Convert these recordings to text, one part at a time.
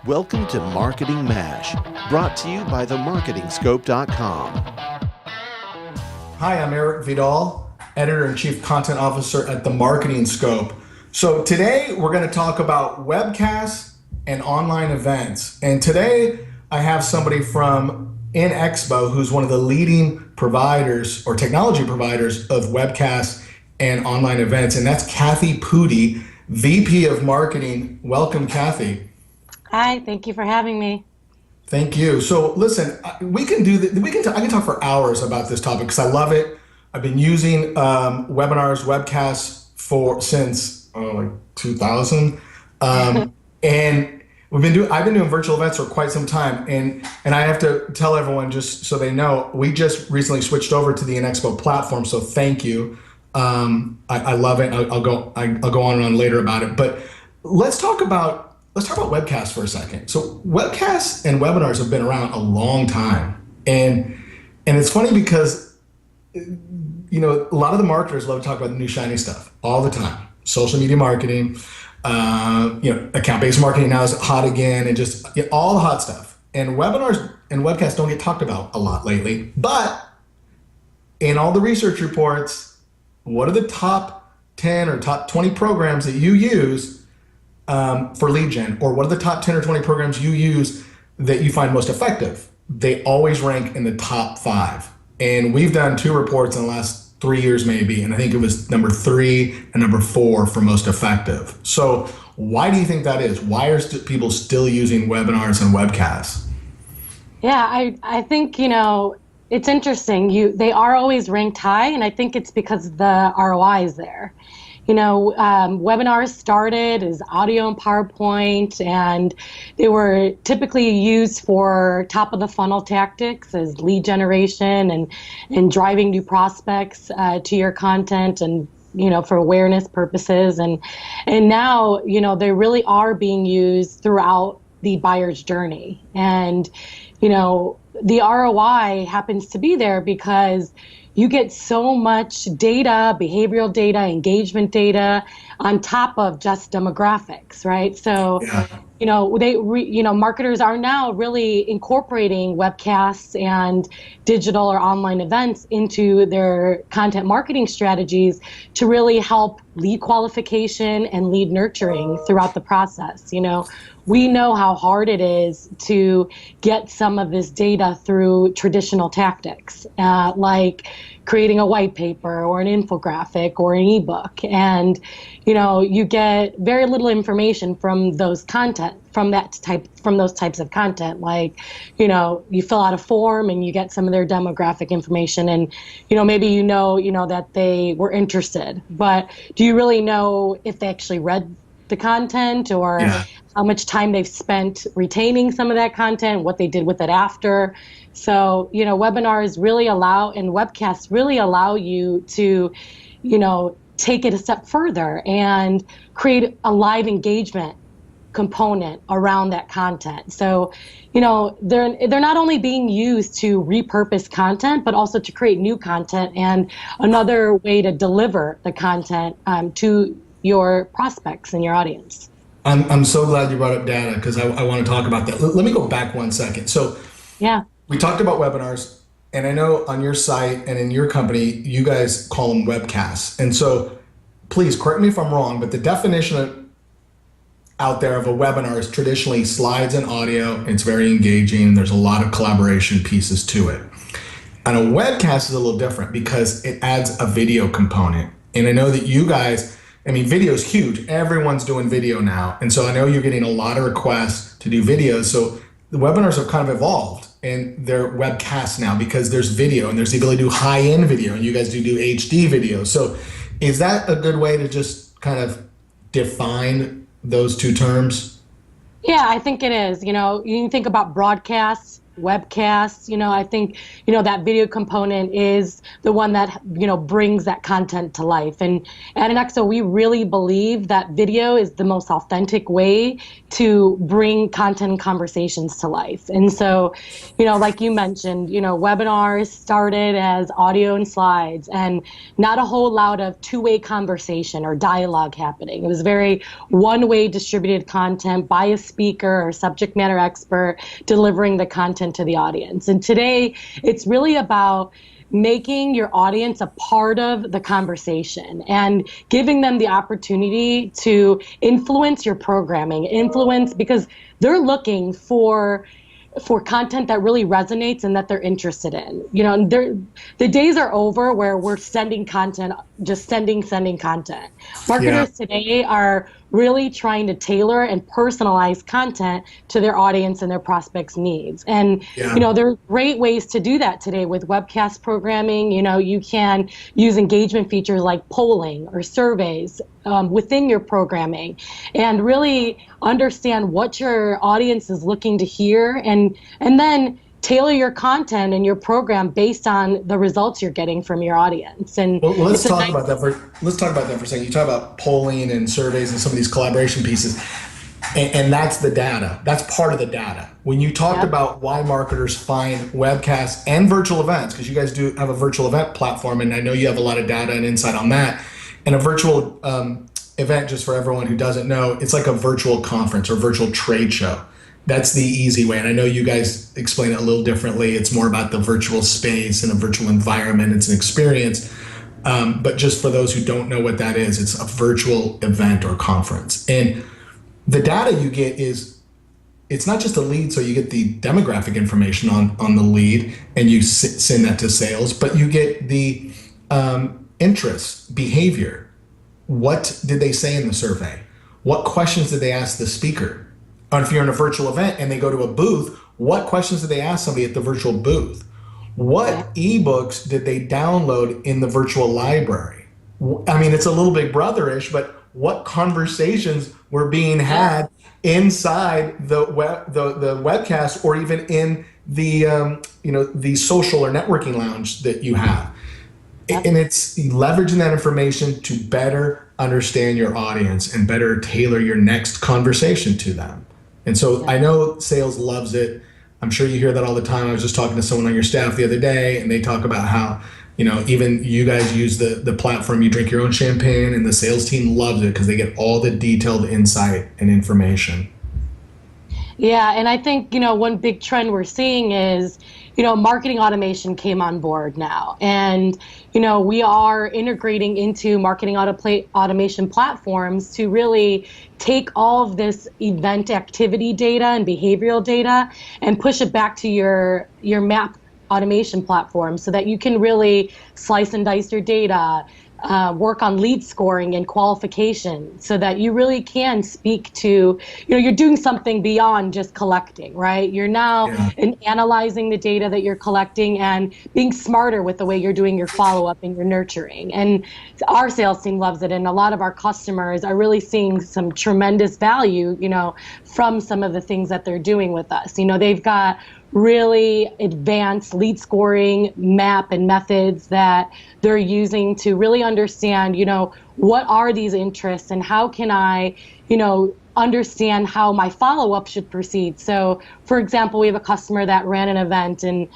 Welcome to Marketing MASH, brought to you by themarketingscope.com. Hi, I'm Eric Vidal, Editor and Chief Content Officer at The Marketing Scope. So today we're going to talk about webcasts and online events. And today I have somebody from INXPO, who's one of the leading providers or technology providers of webcasts and online events. And that's Kathy Pudi, VP of Marketing. Welcome, Kathy. Hi, thank you for having me. Thank you. So listen, I can talk for hours about this topic because I love it. I've been using webinars, webcasts since like 2000, and I've been doing virtual events for quite some time. And I have to tell everyone, just so they know, we just recently switched over to the INXPO platform. So thank you. I love it. I'll go on and on later about it. But let's talk about webcasts for a second. So webcasts and webinars have been around a long time. And it's funny because, a lot of the marketers love to talk about the new shiny stuff all the time. Social media marketing, account-based marketing now is hot again, and just all the hot stuff. And webinars and webcasts don't get talked about a lot lately. But in all the research reports, what are the top 10 or top 20 programs that you use for lead gen, or what are the top 10 or 20 programs you use that you find most effective? They always rank in the top 5. And we've done 2 reports in the last 3 years maybe, and I think it was number 3 and number 4 for most effective. So why do you think that is? Why are people still using webinars and webcasts? Yeah, I think, it's interesting. They are always ranked high, and I think it's because the ROI is there. Webinars started as audio and PowerPoint, and they were typically used for top of the funnel tactics as lead generation and driving new prospects to your content and, for awareness purposes. And now, they really are being used throughout the buyer's journey. And, the ROI happens to be there because you get so much data, behavioral data, engagement data on top of just demographics, right? So, marketers are now really incorporating webcasts and digital or online events into their content marketing strategies to really help lead qualification and lead nurturing throughout the process. We know how hard it is to get some of this data through traditional tactics, like creating a white paper or an infographic or an ebook. And, you get very little information from those content, from those types of content. Like, you fill out a form and you get some of their demographic information, and, maybe that they were interested, but do you really know if they actually read the content, or how much time they've spent retaining some of that content, what they did with it after? So, webinars really and webcasts really allow you to, take it a step further and create a live engagement component around that content. So, they're not only being used to repurpose content, but also to create new content and another way to deliver the content to your prospects and your audience. I'm so glad you brought up data, because I want to talk about that. Let me go back one second. So we talked about webinars, and I know on your site and in your company, you guys call them webcasts. And so please correct me if I'm wrong, but the definition out there of a webinar is traditionally slides and audio. It's very engaging. There's a lot of collaboration pieces to it. And a webcast is a little different because it adds a video component. And I know that you guys, video is huge. Everyone's doing video now. And so I know you're getting a lot of requests to do videos. So the webinars have kind of evolved, and they're webcasts now because there's video and there's the ability to do high-end video, and you guys do HD video. So is that a good way to just kind of define those two terms? Yeah, I think it is. You can think about broadcasts webcasts. I think, that video component is the one that, brings that content to life. And at INXPO, we really believe that video is the most authentic way to bring content and conversations to life. And so, like you mentioned, webinars started as audio and slides and not a whole lot of two-way conversation or dialogue happening. It was very one-way distributed content by a speaker or subject matter expert delivering the content to the audience. And today, it's really about making your audience a part of the conversation and giving them the opportunity to influence your programming, because they're looking for content that really resonates and that they're interested in. The days are over where we're sending content, just sending content. Marketers today are really trying to tailor and personalize content to their audience and their prospects' needs. And, there are great ways to do that today with webcast programming. You can use engagement features like polling or surveys within your programming and really understand what your audience is looking to hear and then tailor your content and your program based on the results you're getting from your audience. And let's talk about that for a second. You talk about polling and surveys and some of these collaboration pieces, and that's the data. That's part of the data. When you talked about why marketers find webcasts and virtual events, because you guys do have a virtual event platform, and I know you have a lot of data and insight on that. And a virtual event, just for everyone who doesn't know, it's like a virtual conference or virtual trade show. That's the easy way. And I know you guys explain it a little differently. It's more about the virtual space and a virtual environment. It's an experience. But just for those who don't know what that is, it's a virtual event or conference. And the data you get it's not just a lead, so you get the demographic information on the lead and you send that to sales, but you get the interest, behavior. What did they say in the survey? What questions did they ask the speaker? Or if you're in a virtual event and they go to a booth, what questions did they ask somebody at the virtual booth? What ebooks did they download in the virtual library? I mean, it's a little Big Brother-ish, but what conversations were being had inside the webcast or even in the social or networking lounge that you have? And it's leveraging that information to better understand your audience and better tailor your next conversation to them. And so I know sales loves it. I'm sure you hear that all the time. I was just talking to someone on your staff the other day, and they talk about how, even you guys use the platform, you drink your own champagne, and the sales team loves it because they get all the detailed insight and information. Yeah, and I think, one big trend we're seeing is, marketing automation came on board now. And, we are integrating into marketing automation platforms to really take all of this event activity data and behavioral data and push it back to your map automation platform so that you can really slice and dice your data, work on lead scoring and qualification so that you really can speak to, you're doing something beyond just collecting, right? You're now analyzing the data that you're collecting and being smarter with the way you're doing your follow-up and your nurturing. And our sales team loves it. And a lot of our customers are really seeing some tremendous value, from some of the things that they're doing with us. They've got really advanced lead scoring map and methods that they're using to really understand, what are these interests and how can I, understand how my follow-up should proceed. So, for example, we have a customer that ran an event and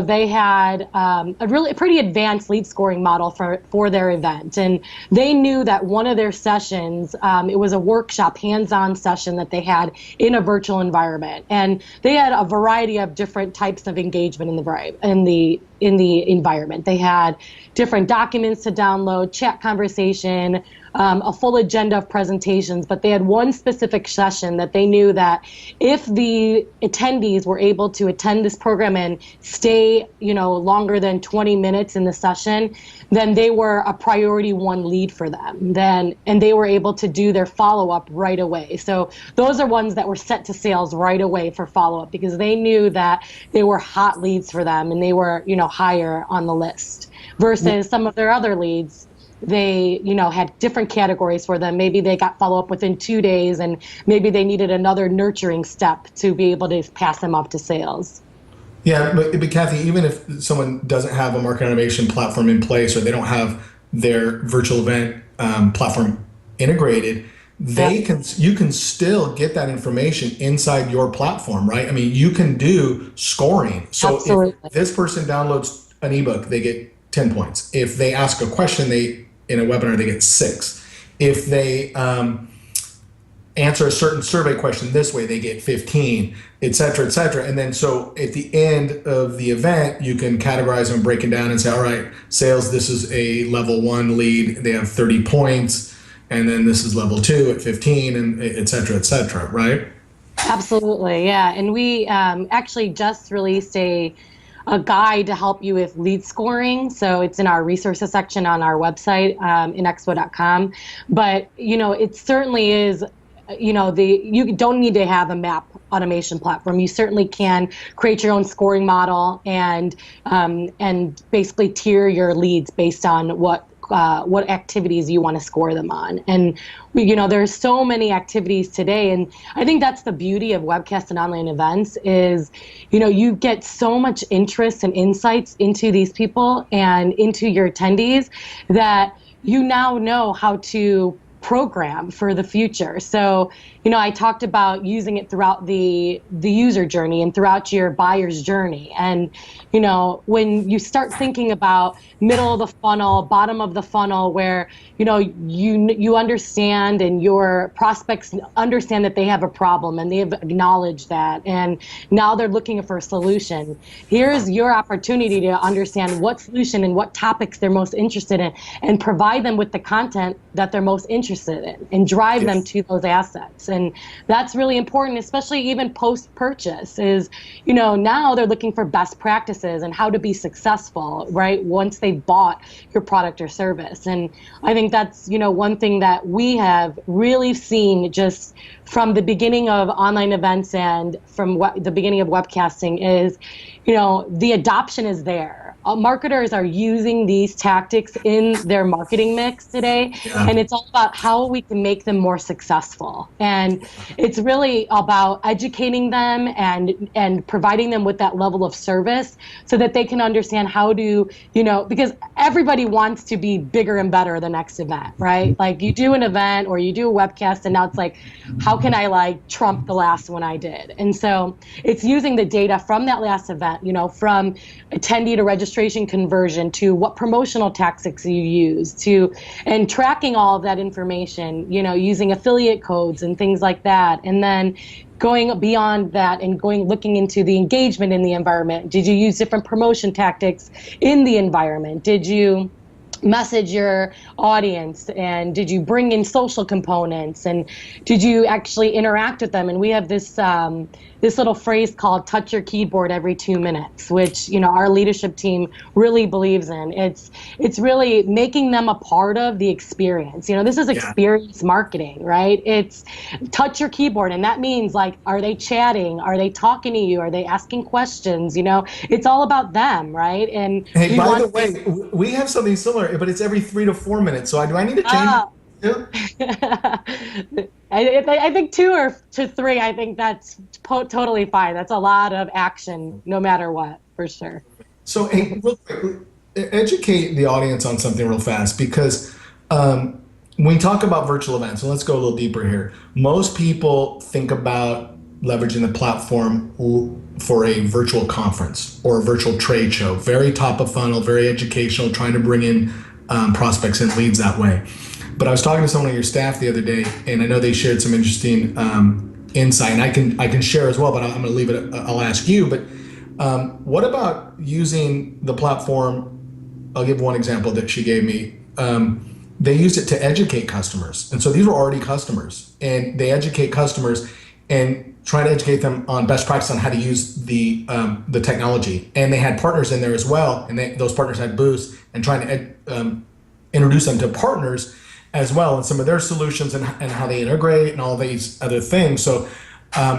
they had a pretty advanced lead scoring model for their event. And they knew that one of their sessions, it was a workshop, hands-on session that they had in a virtual environment. And they had a variety of different types of engagement in the environment. They had different documents to download, chat conversation, a full agenda of presentations, but they had one specific session that they knew that if the attendees were able to attend this program and stay, longer than 20 minutes in the session, then they were a priority one lead for them. And they were able to do their follow-up right away. So those are ones that were set to sales right away for follow-up because they knew that they were hot leads for them and they were, higher on the list versus some of their other leads. They, had different categories for them. Maybe they got follow-up within 2 days and maybe they needed another nurturing step to be able to pass them up to sales. Yeah, but Kathy, even if someone doesn't have a marketing automation platform in place or they don't have their virtual event platform integrated, Yep, you can still get that information inside your platform, right? I mean, you can do scoring. So if absolutely. this person downloads an ebook, they get 10 points. If they ask a question, they in a webinar they get 6. If they answer a certain survey question this way, they get 15, et cetera, et cetera. And then so at the end of the event, you can categorize them, break it down and say, all right, sales, this is a level 1 lead. They have 30 points. And then this is level 2 at 15 and et cetera, right? Absolutely, yeah. And we actually just released a guide to help you with lead scoring. So it's in our resources section on our website, INXPO.com. But it certainly is. You don't need to have a map automation platform. You certainly can create your own scoring model and basically tier your leads based on what activities you want to score them on. And there's so many activities today, and I think that's the beauty of webcasts and online events is, you get so much interest and insights into these people and into your attendees that you now know how to program for the future. So, I talked about using it throughout the user journey and throughout your buyer's journey. And, when you start thinking about middle of the funnel, bottom of the funnel, where, you understand and your prospects understand that they have a problem and they've acknowledged that. And now they're looking for a solution. Here's your opportunity to understand what solution and what topics they're most interested in and provide them with the content that they're most interested in and drive them to those assets. And that's really important, especially even post-purchase is, now they're looking for best practices and how to be successful, right? Once they've bought your product or service. And I think that's, one thing that we have really seen just from the beginning of online events and from the beginning of webcasting is, the adoption is there. Marketers are using these tactics in their marketing mix today, and it's all about how we can make them more successful. And it's really about educating them and providing them with that level of service so that they can understand how to, because everybody wants to be bigger and better the next event, right? Like you do an event or you do a webcast and now it's like, how can I trump the last one I did? And so it's using the data from that last event, from attendee to registration conversion to what promotional tactics you use and tracking all of that information, using affiliate codes and things like that. And then going beyond that and looking into the engagement in the environment. Did you use different promotion tactics in the environment? Did you message your audience, and did you bring in social components, and did you actually interact with them? And we have this little phrase called touch your keyboard every 2 minutes, which our leadership team really believes in. It's really making them a part of the experience. This is experience marketing, right? It's touch your keyboard, and that means are they chatting? Are they talking to you? Are they asking questions? It's all about them, right? And hey, by the way, we have something similar, but it's every 3 to 4 minutes. So do I need to change it? I think 2 or to 3. I think that's totally fine. That's a lot of action, no matter what, for sure. So, hey, real quick, educate the audience on something real fast, because when we talk about virtual events, and let's go a little deeper here. Most people think about leveraging the platform for a virtual conference or a virtual trade show, very top of funnel, very educational, trying to bring in prospects and leads that way. But I was talking to someone on your staff the other day, and I know they shared some interesting insight, and I can share as well, but I'm going to leave it. I'll ask you. But what about using the platform? I'll give one example that she gave me. They used it to educate customers, and so these were already customers, and they educate customers and try to educate them on best practice on how to use the technology. And they had partners in there as well, and those partners had booths and trying to introduce them to partners as well, and some of their solutions and how they integrate and all these other things. So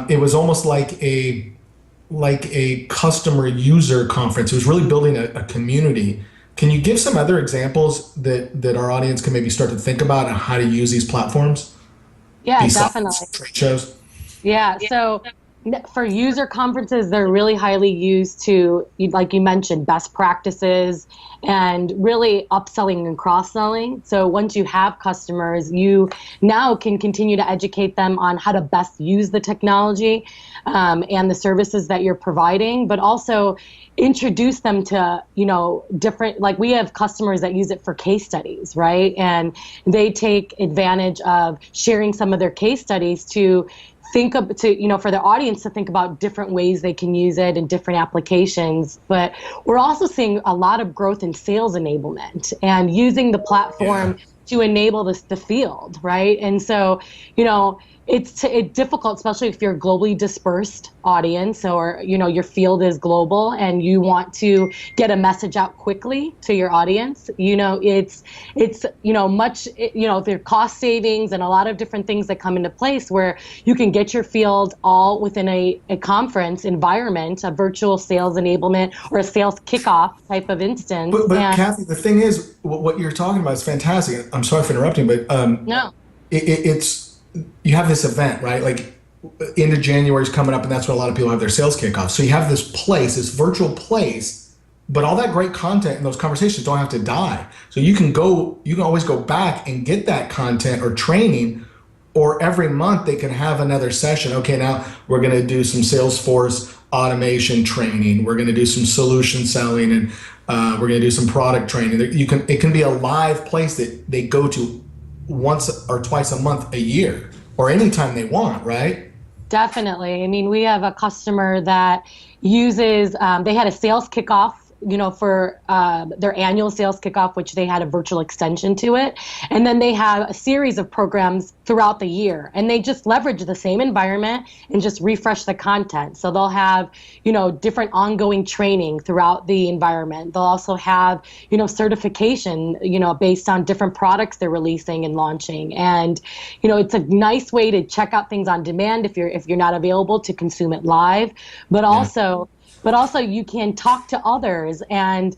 it was almost like a customer user conference. It was really building a community. Can you give some other examples that our audience can maybe start to think about how to use these platforms? Yeah, definitely. Trade shows. Yeah. So For user conferences, they're really highly used to, like you mentioned, best practices and really upselling and cross-selling. So once you have customers, you now can continue to educate them on how to best use the technology and the services that you're providing, but also introduce them to, different, like we have customers that use it for case studies, right? And they take advantage of sharing some of their case studies to for their audience to think about different ways they can use it in different applications. But we're also seeing a lot of growth in sales enablement and using the platform to enable the field, right? And so, it's difficult, especially if you're a globally dispersed audience or, your field is global and you want to get a message out quickly to your audience. It's there are cost savings and a lot of different things that come into place where you can get your field all within a conference environment, a virtual sales enablement or a sales kickoff type of instance. But Kathy, the thing is, what you're talking about is fantastic. I'm sorry for interrupting, but no. It's you have this event, right? Like end of January is coming up, and that's when a lot of people have their sales kickoff. So you have this virtual place, but all that great content and those conversations don't have to die. So you can always go back and get that content or training, or every month they can have another session. Okay, now we're going to do some Salesforce automation training. We're going to do some solution selling, and we're going to do some product training. It can be a live place that they go to once or twice a month a year or anytime they want, right? Definitely. I mean, we have a customer that uses, they had a sales kickoff, for their annual sales kickoff, which they had a virtual extension to it. And then they have a series of programs throughout the year, and they just leverage the same environment and just refresh the content. So they'll have, different ongoing training throughout the environment. They'll also have, certification, based on different products they're releasing and launching. And, it's a nice way to check out things on demand if you're not available to consume it live, but also you can talk to others and,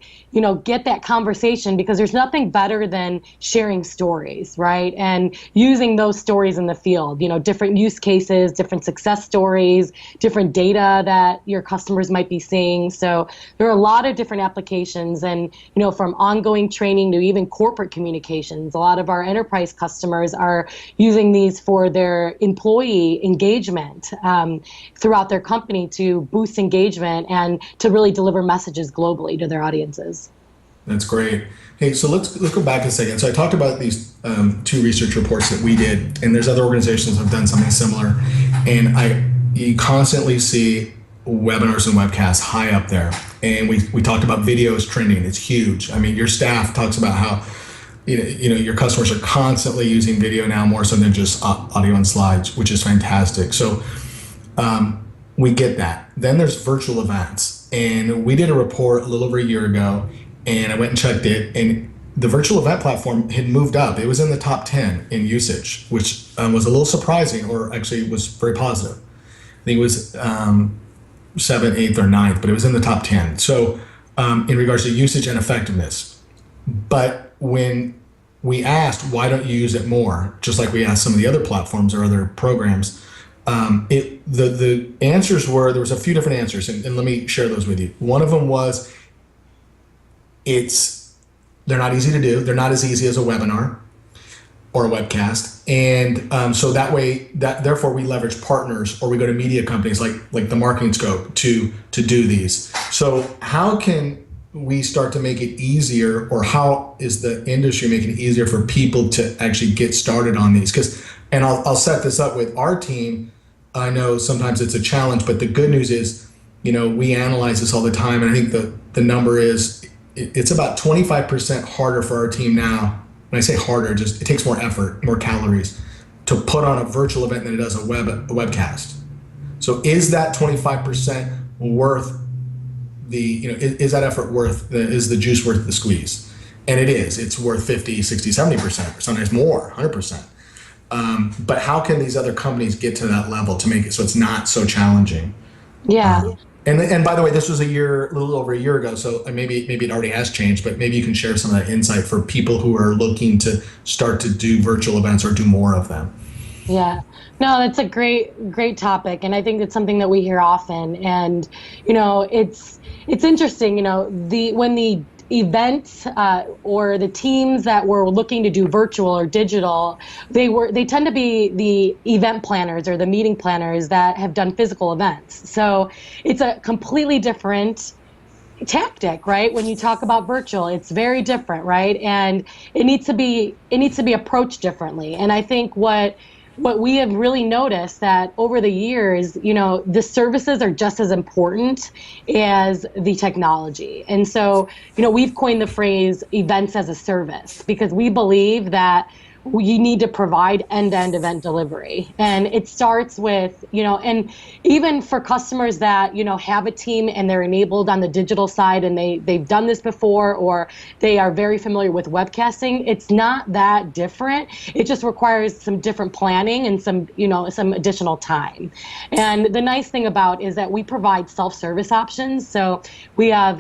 get that conversation, because there's nothing better than sharing stories, right? And using those stories in the field, different use cases, different success stories, different data that your customers might be seeing. So there are a lot of different applications, and, from ongoing training to even corporate communications. A lot of our enterprise customers are using these for their employee engagement throughout their company to boost engagement and to really deliver messages globally to their audiences. That's great. Hey, so let's go back a second. So I talked about these two research reports that we did, and there's other organizations that have done something similar. And you constantly see webinars and webcasts high up there. And we talked about videos trending. It's huge. I mean, your staff talks about how your customers are constantly using video now more so than just audio and slides, which is fantastic. So we get that. Then there's virtual events. And we did a report a little over a year ago, and I went and checked it, and the virtual event platform had moved up. It was in the top 10 in usage, which was a little surprising, or actually was very positive. I think it was 7th, 8th, or 9th, but it was in the top 10. So in regards to usage and effectiveness. But when we asked, why don't you use it more, just like we asked some of the other platforms or other programs, the answers were, there was a few different answers, and let me share those with you. One of them was, they're not easy to do. They're not as easy as a webinar or a webcast. And so therefore we leverage partners, or we go to media companies like the Marketing Scope to do these. So how can we start to make it easier, or how is the industry making it easier for people to actually get started on these? And I'll set this up with our team. I know sometimes it's a challenge, but the good news is, we analyze this all the time. And I think the number is, it's about 25% harder for our team now. When I say harder, just it takes more effort, more calories to put on a virtual event than it does a webcast. So is that 25% worth is that effort is the juice worth the squeeze? And it is. It's worth 50, 60, 70%, sometimes more, 100%. But how can these other companies get to that level to make it so it's not so challenging? Yeah. And by the way, this was a little over a year ago, so maybe it already has changed, but maybe you can share some of that insight for people who are looking to start to do virtual events or do more of them. Yeah. No, that's a great topic. And I think it's something that we hear often. And, it's interesting, when the events or the teams that were looking to do virtual or digital, they tend to be the event planners or the meeting planners that have done physical events. So it's a completely different tactic, right? When you talk about virtual, it's very different, right? And it needs to be approached differently. And I think what we have really noticed that over the years, the services are just as important as the technology. And so, we've coined the phrase events as a service because we believe that you need to provide end-to-end event delivery. And it starts with, and even for customers that, have a team and they're enabled on the digital side and they've done this before, or they are very familiar with webcasting, it's not that different. It just requires some different planning and some additional time. And the nice thing about is that we provide self-service options. So we have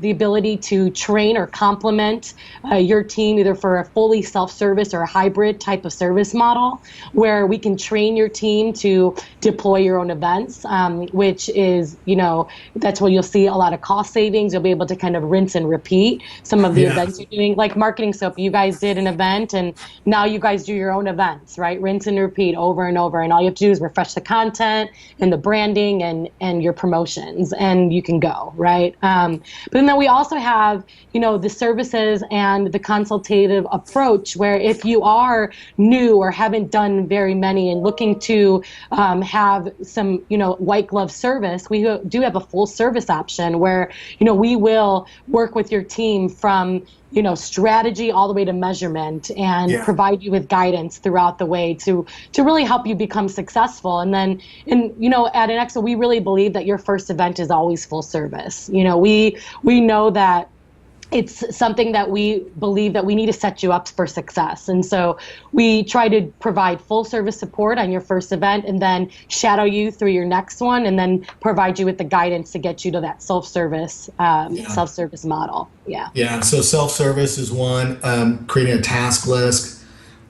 the ability to train or complement your team either for a fully self-service or a hybrid type of service model where we can train your team to deploy your own events, which is, that's where you'll see a lot of cost savings. You'll be able to kind of rinse and repeat some of the events you're doing. Like Marketing Soap, you guys did an event and now you guys do your own events, right? Rinse and repeat over and over. And all you have to do is refresh the content and the branding and your promotions and you can go, right? But then we also have, the services and the consultative approach where if you are new or haven't done very many and looking to have some, white glove service, we do have a full service option where, we will work with your team from, strategy all the way to measurement and provide you with guidance throughout the way to really help you become successful. And then, at INXPO, we really believe that your first event is always full service. We know that it's something that we believe that we need to set you up for success. And so we try to provide full service support on your first event and then shadow you through your next one and then provide you with the guidance to get you to that self-service model. Yeah. Yeah. So self-service is one, creating a task list.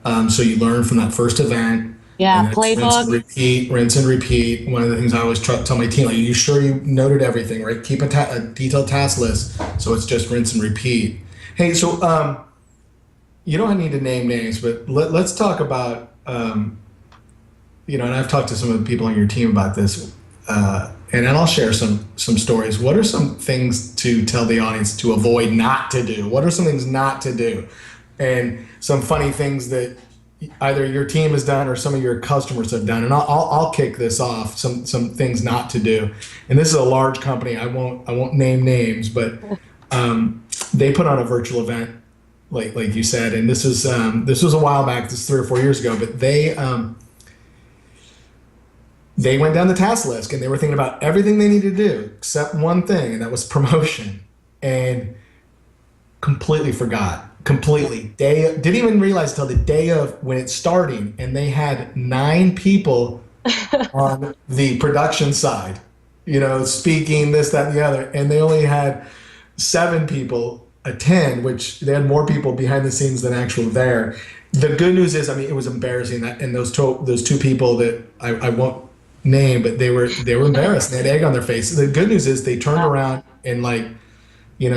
So you learn from that first event. Yeah, playbook. Rinse and repeat. One of the things I always tell my team, like, you sure you noted everything, right? Keep a detailed task list so it's just rinse and repeat. Hey, so you don't need to name names, but let's talk about, and I've talked to some of the people on your team about this, and then I'll share some stories. What are some things to tell the audience to avoid not to do? What are some things not to do? And some funny things that either your team has done or some of your customers have done. And I'll kick this off, some things not to do. And this is a large company. I won't name names, but they put on a virtual event, like you said. And this was a while back. This is 3 or 4 years ago. But they went down the task list and they were thinking about everything they needed to do except one thing, and that was promotion. And completely forgot. Didn't even realize until the day of when it's starting, and they had 9 people on the production side, speaking this, that, and the other, and they only had 7 people attend, which they had more people behind the scenes than actually there. The good news is, it was embarrassing that, and those 2 people that I won't name, but they were embarrassed. They had egg on their face. The good news is they turned around and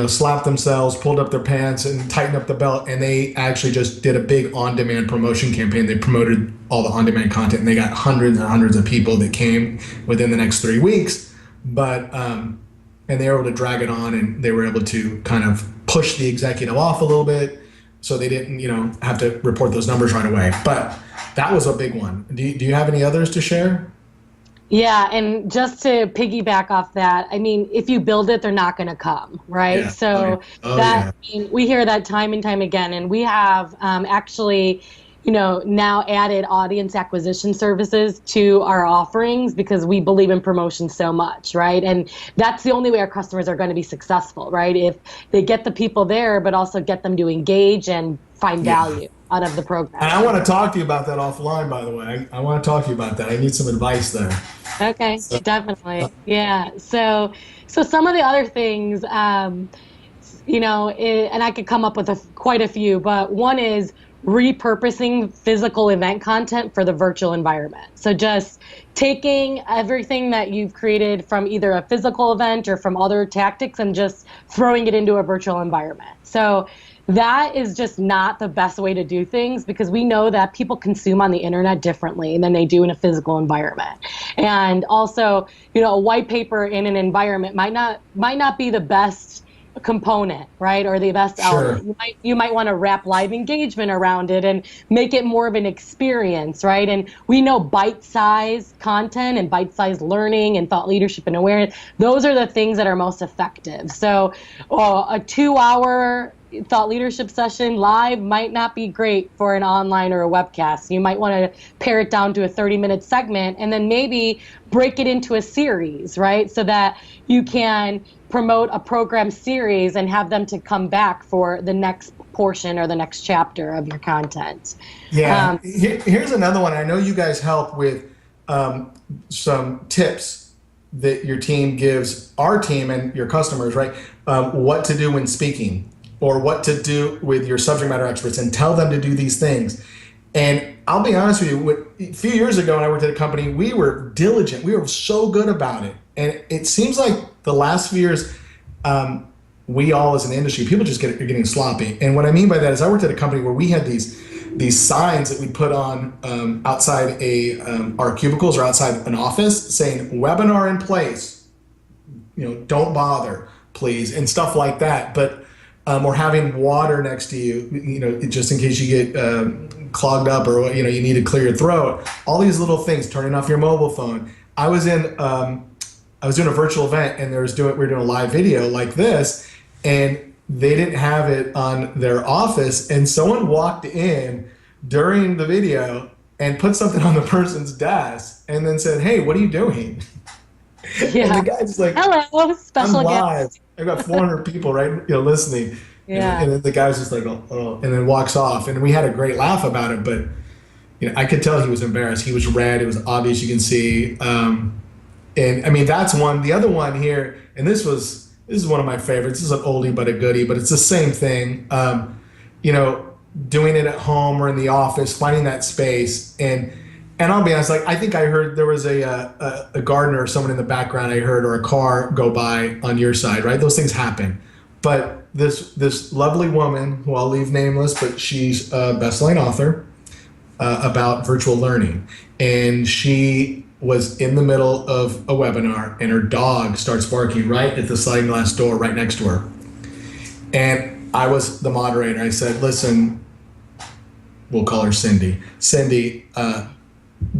slapped themselves, pulled up their pants and tightened up the belt. And they actually just did a big on-demand promotion campaign. They promoted all the on-demand content and they got hundreds and hundreds of people that came within the next 3 weeks. But, and they were able to drag it on and they were able to kind of push the executive off a little bit so they didn't, have to report those numbers right away. But that was a big one. Do you have any others to share? Yeah, and just to piggyback off that, if you build it, they're not going to come, right? Yeah. So we hear that time and time again, and we have actually, now added audience acquisition services to our offerings because we believe in promotion so much, right? And that's the only way our customers are going to be successful, right? If they get the people there, but also get them to engage and find value out of the program. And I want to talk to you about that offline, by the way. I want to talk to you about that. I need some advice there. Okay, definitely. Yeah. So some of the other things, and I could come up with quite a few, but one is repurposing physical event content for the virtual environment. So just taking everything that you've created from either a physical event or from other tactics and just throwing it into a virtual environment. So that is just not the best way to do things, because we know that people consume on the internet differently than they do in a physical environment. And also, a white paper in an environment might not be the best component, right? Or the best element. You might want to wrap live engagement around it and make it more of an experience, right? And we know bite-sized content and bite-sized learning and thought leadership and awareness, those are the things that are most effective. So a 2-hour thought leadership session live might not be great for an online or a webcast. You might want to pare it down to a 30-minute segment and then maybe break it into a series, right? So that you can promote a program series and have them to come back for the next portion or the next chapter of your content. Yeah. Here's another one. I know you guys help with some tips that your team gives our team and your customers, right? What to do when speaking, or what to do with your subject matter experts, and tell them to do these things. And I'll be honest with you, a few years ago when I worked at a company, we were diligent. We were so good about it. And it seems like the last few years, we all as an industry, people just are getting sloppy. And what I mean by that is I worked at a company where we had these signs that we put on outside our cubicles or outside an office saying, webinar in place, don't bother, please, and stuff like that. But or having water next to you, just in case you get clogged up or you need to clear your throat. All these little things, turning off your mobile phone. I was doing a virtual event, and we were doing a live video like this, and they didn't have it on their office, and someone walked in during the video and put something on the person's desk, and then said, "Hey, what are you doing?" Yeah. And the guy's like, "Hello, special I'm live. guest." I've got 400 people, right, listening. Yeah. And then the guy's just like, oh, and then walks off. And we had a great laugh about it, but I could tell he was embarrassed. He was red. It was obvious. You can see. And I mean, that's one. The other one here, and this is one of my favorites. This is an oldie but a goodie, but it's the same thing. Doing it at home or in the office, finding that space. And I'll be honest, I think I heard there was a gardener or someone in the background I heard, or a car go by on your side, right? Those things happen. But this lovely woman, who I'll leave nameless, but she's a best-selling author about virtual learning. And she was in the middle of a webinar, and her dog starts barking right at the sliding glass door right next to her. And I was the moderator. I said, listen, we'll call her Cindy. Cindy,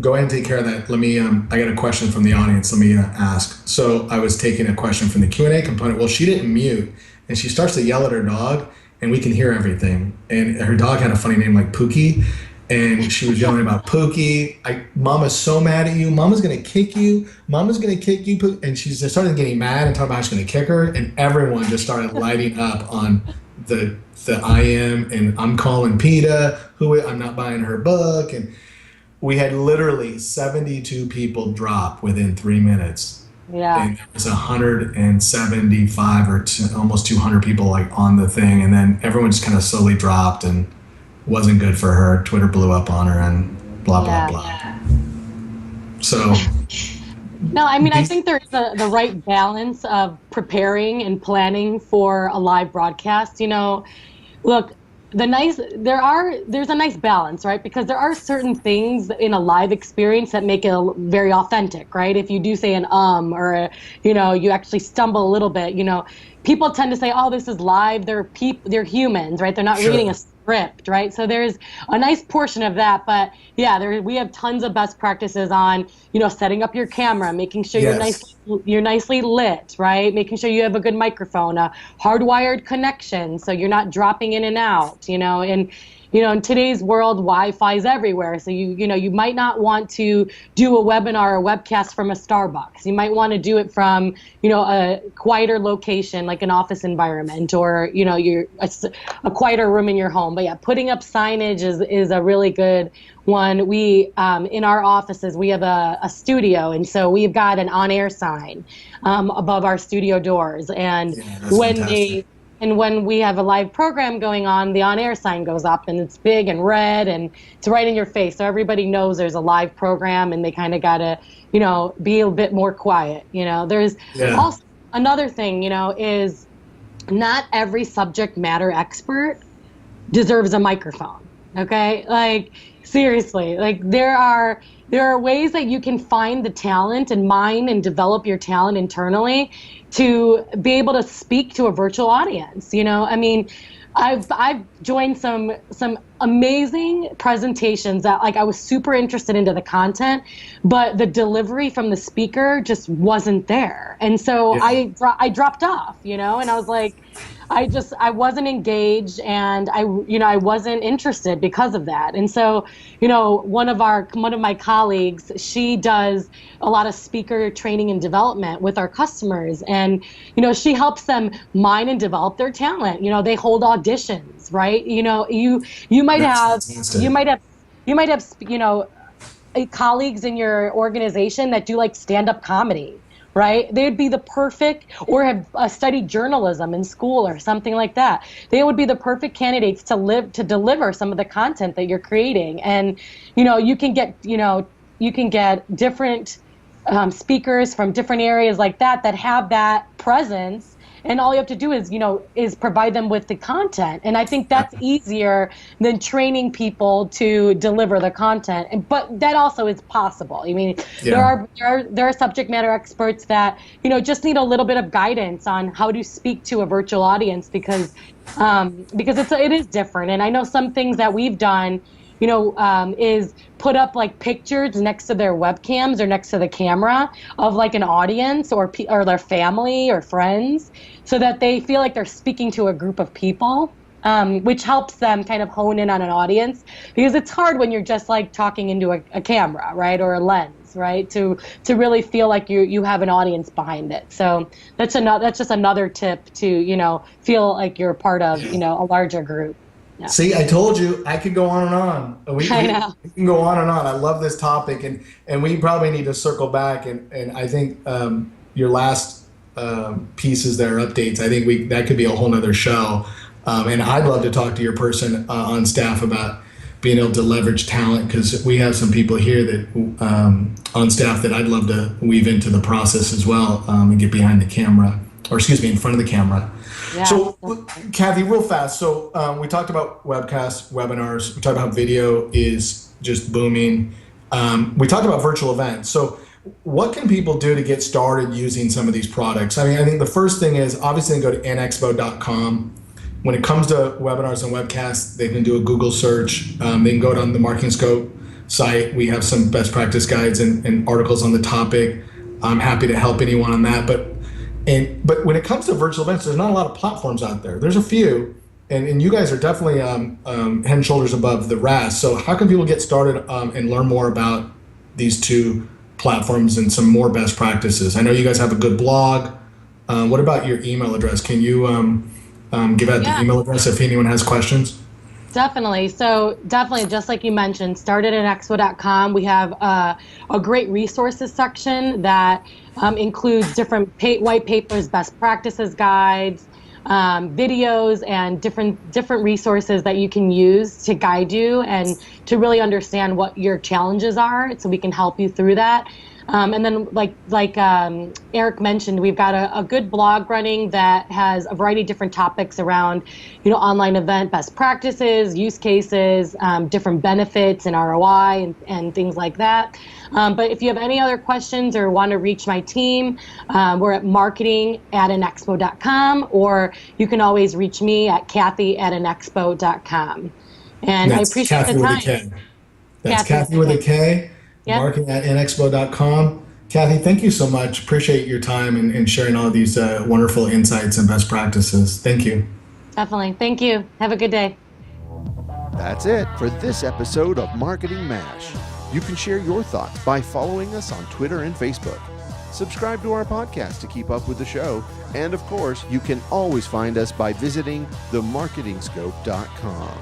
go ahead and take care of that. Let me, I got a question from the audience. Let me ask. So I was taking a question from the Q&A component. Well, she didn't mute, and she starts to yell at her dog, and we can hear everything. And her dog had a funny name like Pookie, and she was yelling about Pookie. Mama's so mad at you. Mama's going to kick you. Mama's going to kick you. And she just started getting mad and talking about how she's going to kick her. And everyone just started lighting up on the I am, and I'm calling PETA, I'm not buying her book. And we had literally 72 people drop within 3 minutes. Yeah. And there was 175 or almost 200 people on the thing. And then everyone just kind of slowly dropped, and wasn't good for her. Twitter blew up on her, and blah, blah, blah. Yeah. So. No, I mean, I think there's the right balance of preparing and planning for a live broadcast. Look, there's a nice balance, right? Because there are certain things in a live experience that make it very authentic, right? If you do say an or you actually stumble a little bit, people tend to say, oh, this is live. They're humans, right? They're not reading a script, right? So there's a nice portion of that, but yeah, we have tons of best practices on, setting up your camera, making sure you're nicely lit, right? Making sure you have a good microphone, a hardwired connection, so you're not dropping in and out, and in today's world, Wi-Fi is everywhere. So you might not want to do a webinar or webcast from a Starbucks. You might want to do it from, a quieter location, like an office environment, or, a quieter room in your home. But yeah, putting up signage is a really good one. We, in our offices, we have a studio. And so we've got an on-air sign above our studio doors. And when fantastic. And when we have a live program going on, the on-air sign goes up and it's big and red and it's right in your face. So everybody knows there's a live program and they kind of got to, be a bit more quiet. There's also another thing, is not every subject matter expert deserves a microphone. Okay. Like seriously, like there are ways that you can find the talent and mine and develop your talent internally to be able to speak to a virtual audience. I've joined some amazing presentations that I was super interested into the content, but the delivery from the speaker just wasn't there. And so I dropped off, and I was like, I wasn't engaged and I wasn't interested because of that. And so, one of my colleagues, she does a lot of speaker training and development with our customers. And, she helps them mine and develop their talent. They hold auditions, right? You might have colleagues in your organization that do stand-up comedy. Right? They would be the perfect, or have studied journalism in school or something like that. They would be the perfect candidates to deliver some of the content that you're creating. And, you can get different speakers from different areas like that have that presence. And all you have to do is provide them with the content. And I think that's easier than training people to deliver the content. But that also is possible. There are subject matter experts that, just need a little bit of guidance on how to speak to a virtual audience because it is different. And I know some things that we've done, is put up pictures next to their webcams or next to the camera of an audience or their family or friends, so that they feel like they're speaking to a group of people, which helps them kind of hone in on an audience, because it's hard when you're just talking into a camera, right, or a lens, right, to really feel like you have an audience behind it. So that's just another tip to feel like you're part of a larger group. Yeah. See, I told you I could go on and on. We can go on and on. I love this topic, and we probably need to circle back. And I think your last pieces there, updates, I think that could be a whole nother show. And I'd love to talk to your person on staff about being able to leverage talent, because we have some people here that on staff that I'd love to weave into the process as well, and get behind the camera, or in front of the camera. Yeah, so, definitely. Kathy, real fast. So we talked about webcasts, webinars. We talked about how video is just booming. We talked about virtual events. So what can people do to get started using some of these products? I think the first thing is obviously go to INXPO.com. When it comes to webinars and webcasts, they can do a Google search. They can go on the Marketing Scope site. We have some best practice guides and articles on the topic. I'm happy to help anyone on that. But when it comes to virtual events, there's not a lot of platforms out there. There's a few, and you guys are definitely head and shoulders above the rest. So how can people get started and learn more about these two platforms and some more best practices? I know you guys have a good blog. What about your email address? Can you give out the email address if anyone has questions? Definitely. So definitely, just like you mentioned, start at INXPO.com. We have a great resources section that includes different white papers, best practices guides, videos, and different resources that you can use to guide you and to really understand what your challenges are, so we can help you through that. And then like Eric mentioned, we've got a good blog running that has a variety of different topics around, online event best practices, use cases, different benefits and ROI and things like that. But if you have any other questions or want to reach my team, we're at marketing@inexpo.com, or you can always reach me at Kathy@inexpo.com. And that's I appreciate Kathy the time. With a K. That's Kathy with a K. Yep. Marketing@inexpo.com. Kathy, thank you so much. Appreciate your time and sharing all of these wonderful insights and best practices. Thank you. Definitely. Thank you. Have a good day. That's it for this episode of Marketing MASH. You can share your thoughts by following us on Twitter and Facebook. Subscribe to our podcast to keep up with the show. And of course, you can always find us by visiting themarketingscope.com.